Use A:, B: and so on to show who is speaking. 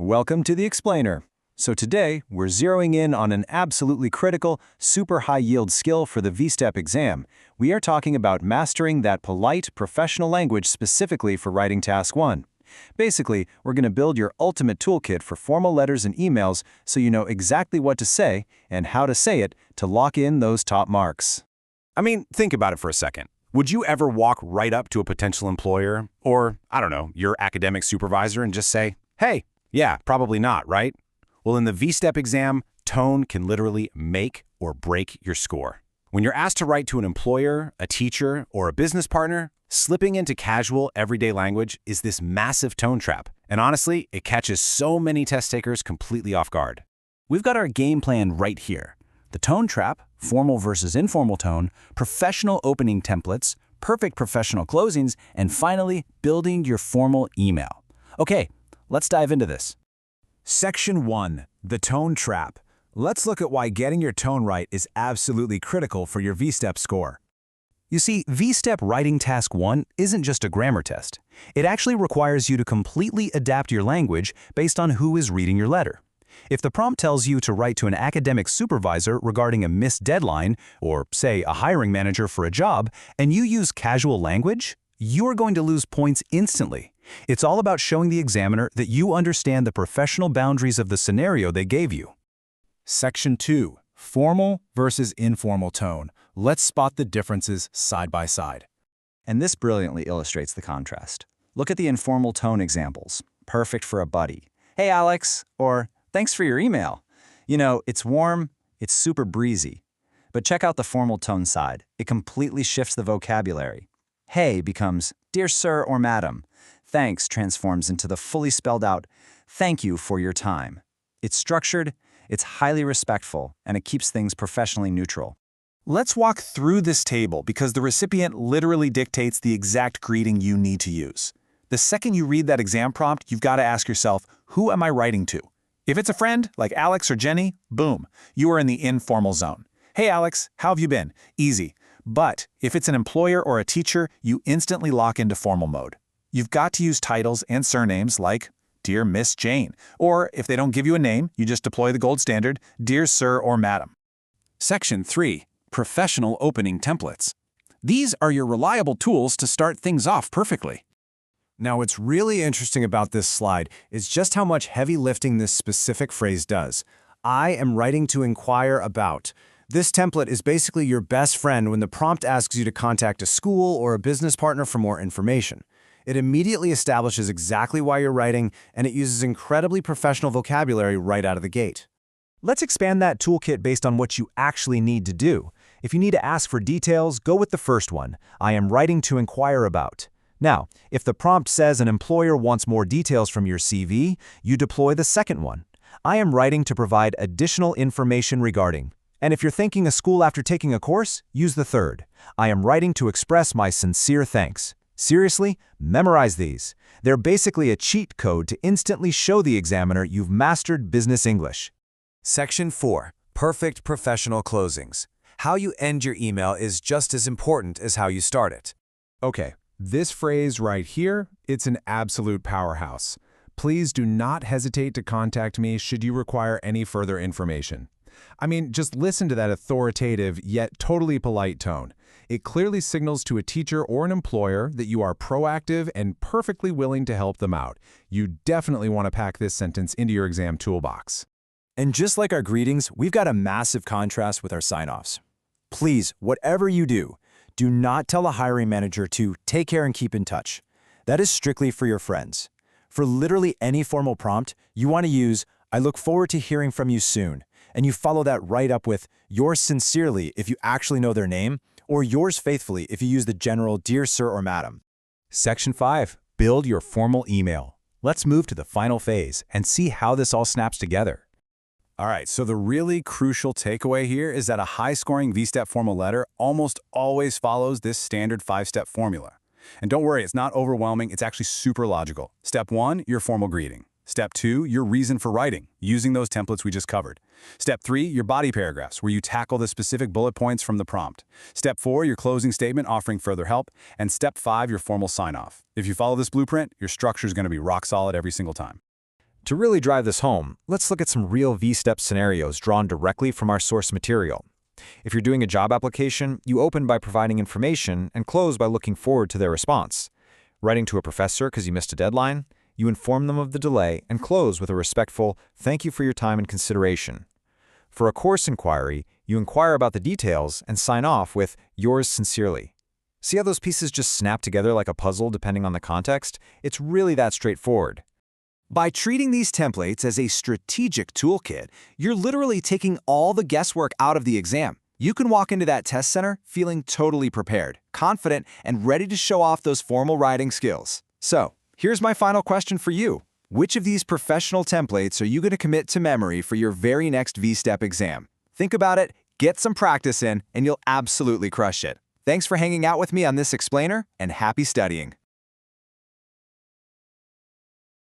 A: Welcome to the Explainer. So today, we're zeroing in on an absolutely critical, super high-yield skill for the VSTEP exam. We are talking about mastering that polite, professional language specifically for writing Task 1. Basically, we're going to build your ultimate toolkit for formal letters and emails so you know exactly what to say and how to say it to lock in those top marks.
B: I mean, think about it for a second. Would you ever walk right up to a potential employer or, I don't know, your academic supervisor and just say, "Hey"? Yeah, probably not, right? Well, in the VSTEP exam, tone can literally make or break your score. When you're asked to write to an employer, a teacher, or a business partner, slipping into casual, everyday language is this massive tone trap. And honestly, it catches so many test takers completely off guard.
C: We've got our game plan right here. The tone trap, formal versus informal tone, professional opening templates, perfect professional closings, and finally, building your formal email. Okay, let's dive into this.
D: Section 1. The Tone Trap. Let's look at why getting your tone right is absolutely critical for your VSTEP score.
A: You see, VSTEP Writing Task 1 isn't just a grammar test. It actually requires you to completely adapt your language based on who is reading your letter. If the prompt tells you to write to an academic supervisor regarding a missed deadline, or, say, a hiring manager for a job, and you use casual language, you are going to lose points instantly. It's all about showing the examiner that you understand the professional boundaries of the scenario they gave you.
D: Section 2. Formal versus informal tone. Let's spot the differences side by side.
C: And this brilliantly illustrates the contrast. Look at the informal tone examples. Perfect for a buddy. "Hey, Alex," or "Thanks for your email." You know, it's warm, it's super breezy. But check out the formal tone side. It completely shifts the vocabulary. "Hey" becomes "Dear Sir" or "Madam." "Thanks" transforms into the fully spelled out "Thank you for your time." It's structured, it's highly respectful, and it keeps things professionally neutral.
D: Let's walk through this table because the recipient literally dictates the exact greeting you need to use. The second you read that exam prompt, you've got to ask yourself, who am I writing to? If it's a friend, like Alex or Jenny, boom, you are in the informal zone. "Hey Alex, how have you been?" Easy. But if it's an employer or a teacher, you instantly lock into formal mode. You've got to use titles and surnames like "Dear Miss Jane," or if they don't give you a name, you just deploy the gold standard, "Dear Sir" or "Madam." Section 3. Professional opening templates. These are your reliable tools to start things off perfectly. Now, what's really interesting about this slide is just how much heavy lifting this specific phrase does. "I am writing to inquire about." This template is basically your best friend when the prompt asks you to contact a school or a business partner for more information. It immediately establishes exactly why you're writing, and it uses incredibly professional vocabulary right out of the gate.
A: Let's expand that toolkit based on what you actually need to do. If you need to ask for details, go with the first one. "I am writing to inquire about." Now, if the prompt says an employer wants more details from your CV, you deploy the second one. "I am writing to provide additional information regarding." And if you're thanking a school after taking a course, use the third. "I am writing to express my sincere thanks." Seriously, memorize these. They're basically a cheat code to instantly show the examiner you've mastered business English.
D: Section 4. Perfect professional closings. How you end your email is just as important as how you start it. Okay, this phrase right here, it's an absolute powerhouse. Please do not hesitate to contact me should you require any further information. I mean, just listen to that authoritative yet totally polite tone. It clearly signals to a teacher or an employer that you are proactive and perfectly willing to help them out. You definitely want to pack this sentence into your exam toolbox.
A: And just like our greetings, we've got a massive contrast with our sign-offs. Please, whatever you do, do not tell a hiring manager to take care and keep in touch. That is strictly for your friends. For literally any formal prompt, you want to use "I look forward to hearing from you soon," and you follow that right up with "yours sincerely" if you actually know their name, or "yours faithfully" if you use the general "Dear Sir" or "Madam." Section 5. Build your formal email. Let's move to the final phase and see how this all snaps together.
D: All right, so the really crucial takeaway here is that a high-scoring VSTEP formal letter almost always follows this standard 5-step formula. And don't worry, it's not overwhelming, it's actually super logical. Step 1, your formal greeting. Step 2, your reason for writing, using those templates we just covered. Step 3, your body paragraphs, where you tackle the specific bullet points from the prompt. Step 4, your closing statement offering further help. And Step 5, your formal sign-off. If you follow this blueprint, your structure is going to be rock solid every single time.
A: To really drive this home, let's look at some real VSTEP scenarios drawn directly from our source material. If you're doing a job application, you open by providing information and close by looking forward to their response. Writing to a professor because you missed a deadline, you inform them of the delay and close with a respectful, "Thank you for your time and consideration." For a course inquiry, you inquire about the details and sign off with "Yours sincerely." See how those pieces just snap together like a puzzle depending on the context? It's really that straightforward.
E: By treating these templates as a strategic toolkit, you're literally taking all the guesswork out of the exam. You can walk into that test center feeling totally prepared, confident, and ready to show off those formal writing skills. So, here's my final question for you. Which of these professional templates are you going to commit to memory for your very next VSTEP exam? Think about it, get some practice in, and you'll absolutely crush it. Thanks for hanging out with me on this explainer, and happy studying.